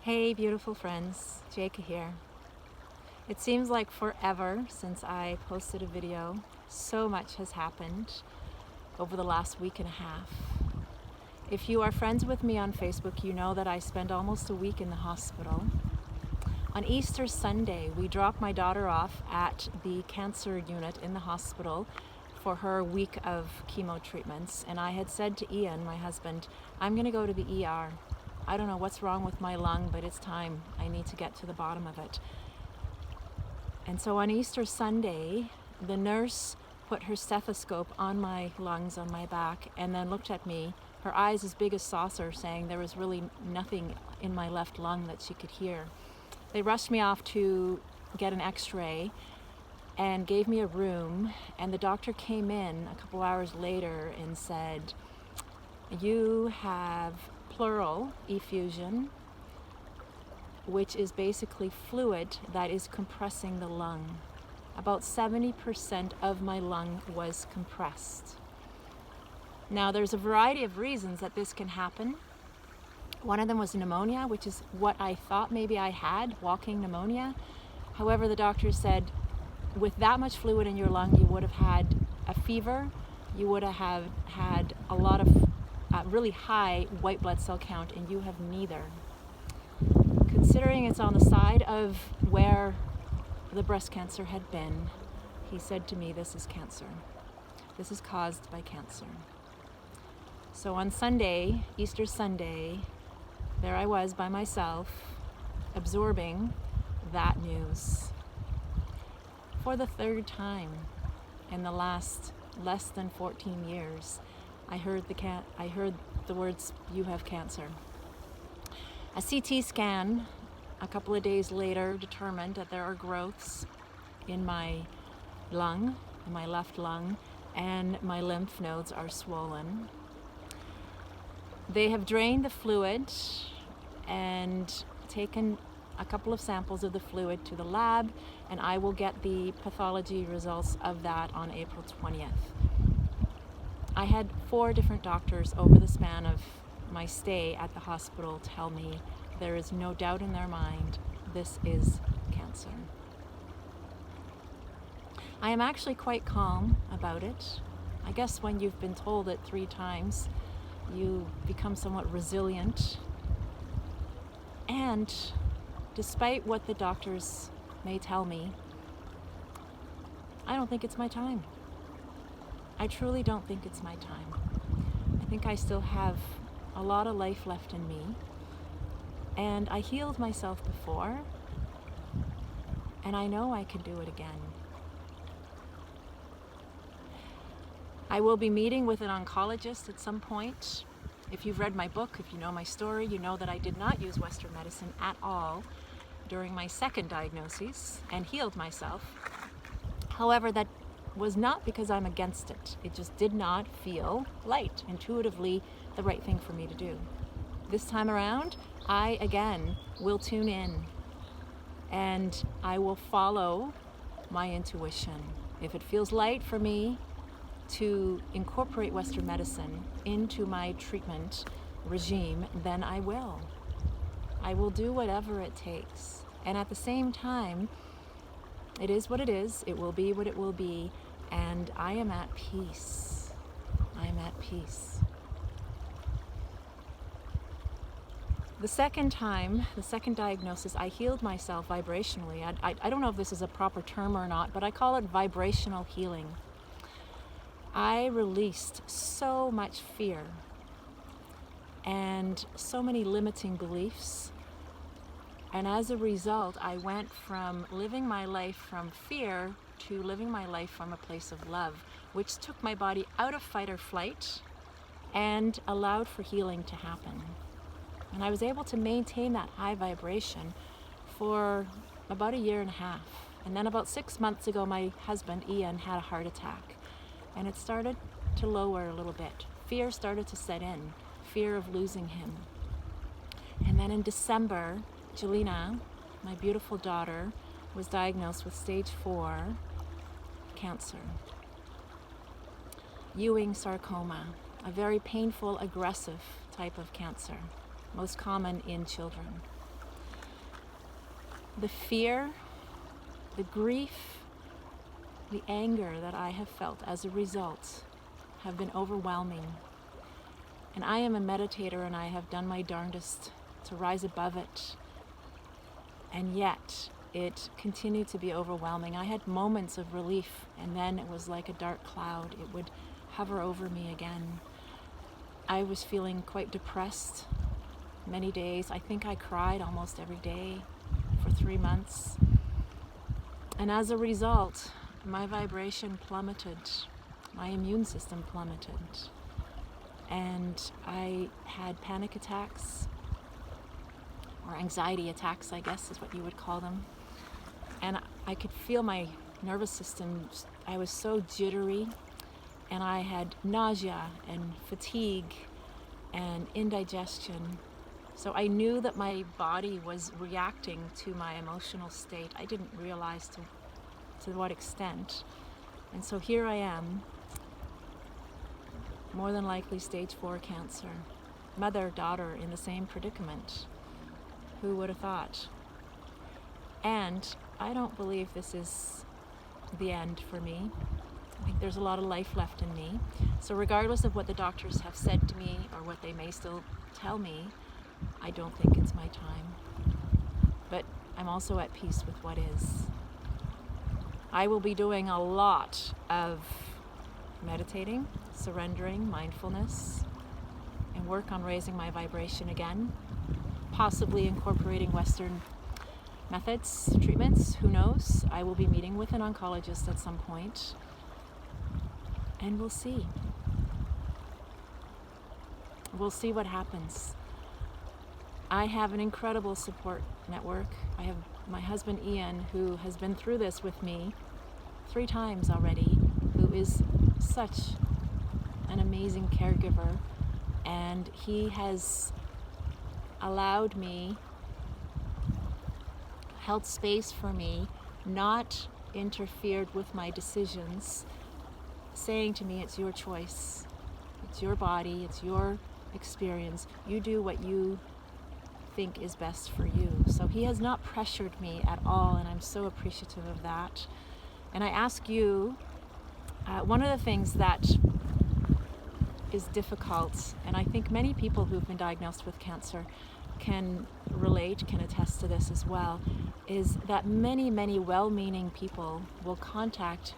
Hey beautiful friends, Jaka here. It seems like forever since I posted a video. So much has happened over the last week and a half. If you are friends with me on Facebook, you know that I spent almost a week in the hospital. On Easter Sunday, we dropped my daughter off at the cancer unit in the hospital for her week of chemo treatments, and I had said to Ian, my husband, I'm gonna go to the ER. I don't know what's wrong with my lung, but it's time. I need to get to the bottom of it. And so on Easter Sunday, the nurse put her stethoscope on my lungs, on my back, and then looked at me, her eyes as big as saucers, saying there was really nothing in my left lung that she could hear. They rushed me off to get an x-ray and gave me a room, and the doctor came in a couple hours later and said, you have pleural effusion, which is basically fluid that is compressing the lung. About 70% of my lung was compressed. Now, there's a variety of reasons that this can happen. One of them was pneumonia, which is what I thought maybe I had, walking pneumonia. However, the doctor said, with that much fluid in your lung, you would have had a fever, you would have had a lot of really high white blood cell count, and you have neither. Considering it's on the side of where the breast cancer had been, he said to me, this is cancer. This is caused by cancer. So on Sunday, Easter Sunday, there I was by myself, absorbing that news. For the third time in the last less than 14 years, I heard the words, you have cancer. A CT scan a couple of days later determined that there are growths in my lung, in my left lung, and my lymph nodes are swollen. They have drained the fluid and taken a couple of samples of the fluid to the lab, and I will get the pathology results of that on April 20th. I had 4 different doctors over the span of my stay at the hospital tell me there is no doubt in their mind this is cancer. I am actually quite calm about it. I guess when you've been told it 3 times, you become somewhat resilient. And despite what the doctors may tell me, I don't think it's my time. I truly don't think it's my time. I think I still have a lot of life left in me, and I healed myself before, and I know I can do it again. I will be meeting with an oncologist at some point. If you've read my book, if you know my story, you know that I did not use Western medicine at all during my second diagnosis and healed myself. However, that was not because I'm against it. It just did not feel intuitively the right thing for me to do. This time around, I again will tune in and I will follow my intuition. If it feels light for me to incorporate Western medicine into my treatment regime, then I will. I will do whatever it takes. And at the same time, it is what it is, it will be what it will be, and I am at peace. I am at peace. The second time, the second diagnosis, I healed myself vibrationally. I don't know if this is a proper term or not, but I call it vibrational healing. I released so much fear and so many limiting beliefs. And as a result, I went from living my life from fear to living my life from a place of love, which took my body out of fight or flight and allowed for healing to happen. And I was able to maintain that high vibration for about 1.5 years. And then about 6 months ago, my husband, Ian, had a heart attack. And it started to lower a little bit. Fear started to set in, fear of losing him. And then in December, Jelena, my beautiful daughter, was diagnosed with stage 4 cancer. Ewing sarcoma, a very painful, aggressive type of cancer, most common in children. The fear, the grief, the anger that I have felt as a result have been overwhelming. And I am a meditator, and I have done my darndest to rise above it. And yet, it continued to be overwhelming. I had moments of relief, and then it was like a dark cloud. It would hover over me again. I was feeling quite depressed many days. I think I cried almost every day for 3 months. And as a result, my vibration plummeted. My immune system plummeted. And I had panic attacks, or anxiety attacks, I guess is what you would call them. And I could feel my nervous system. I was so jittery, and I had nausea and fatigue and indigestion. So I knew that my body was reacting to my emotional state. I didn't realize to what extent. And so here I am, more than likely stage 4 cancer. Mother, daughter in the same predicament. Who would have thought? And I don't believe this is the end for me. I think there's a lot of life left in me. So regardless of what the doctors have said to me, or what they may still tell me, I don't think it's my time. But I'm also at peace with what is. I will be doing a lot of meditating, surrendering, mindfulness, and work on raising my vibration again, possibly incorporating Western methods, treatments, who knows. I will be meeting with an oncologist at some point, and we'll see. We'll see what happens. I have an incredible support network. I have my husband Ian, who has been through this with me 3 times already, who is such an amazing caregiver, and he has allowed me, held space for me, not interfered with my decisions, saying to me, it's your choice, it's your body, it's your experience, you do what you think is best for you. So he has not pressured me at all, and I'm so appreciative of that. And I ask you, one of the things that is difficult, and I think many people who've been diagnosed with cancer can relate, can attest to this as well, is that many well-meaning people will contact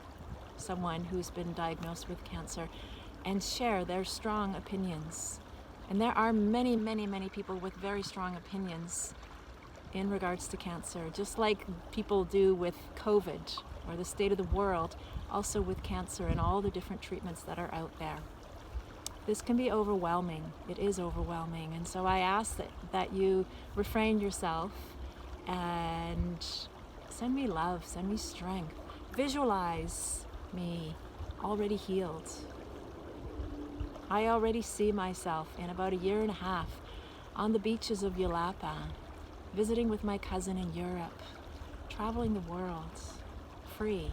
someone who's been diagnosed with cancer and share their strong opinions. And there are many people with very strong opinions in regards to cancer, just like people do with COVID or the state of the world, also with cancer and all the different treatments that are out there. This can be overwhelming. It is overwhelming. And so I ask that you refrain yourself and send me love, send me strength. Visualize me already healed. I already see myself in about 1.5 years on the beaches of Yulapa, visiting with my cousin in Europe, traveling the world, free.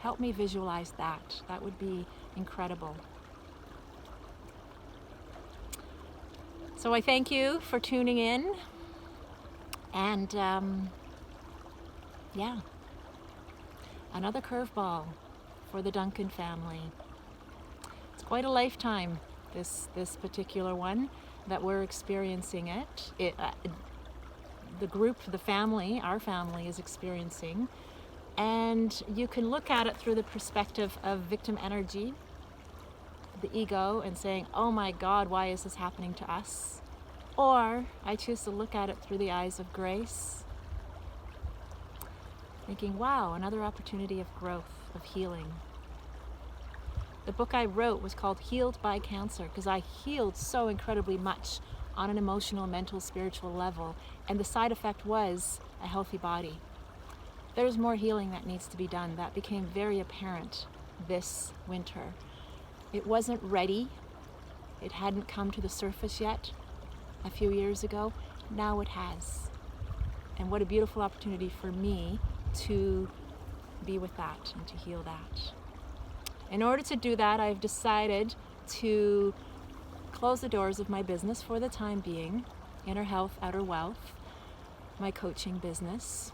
Help me visualize that. That would be incredible. So I thank you for tuning in, and another curveball for the Duncan family. It's quite a lifetime, this particular one, that we're experiencing it. The group, the family, our family is experiencing. And you can look at it through the perspective of victim energy, the ego, and saying, oh my God, why is this happening to us? Or I choose to look at it through the eyes of grace, thinking, wow, another opportunity of growth, of healing. The book I wrote was called Healed by Cancer, because I healed so incredibly much on an emotional, mental, spiritual level, and the side effect was a healthy body. There's more healing that needs to be done. That became very apparent this winter. It wasn't ready. It hadn't come to the surface yet a few years ago. Now it has. And what a beautiful opportunity for me to be with that and to heal that. In order to do that, I've decided to close the doors of my business for the time being, Inner Health, Outer Wealth. my coaching business.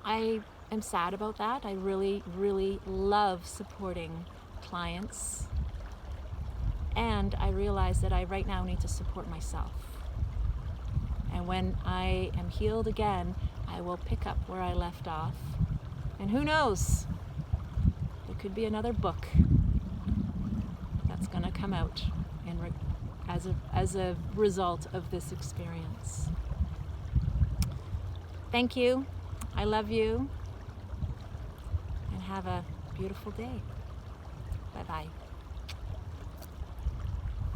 I am sad about that. I really, really love supporting clients. And I realize that I right now need to support myself. And when I am healed again, I will pick up where I left off. And who knows? There could be another book that's going to come out as a result of this experience. Thank you. I love you. And have a beautiful day. Bye-bye.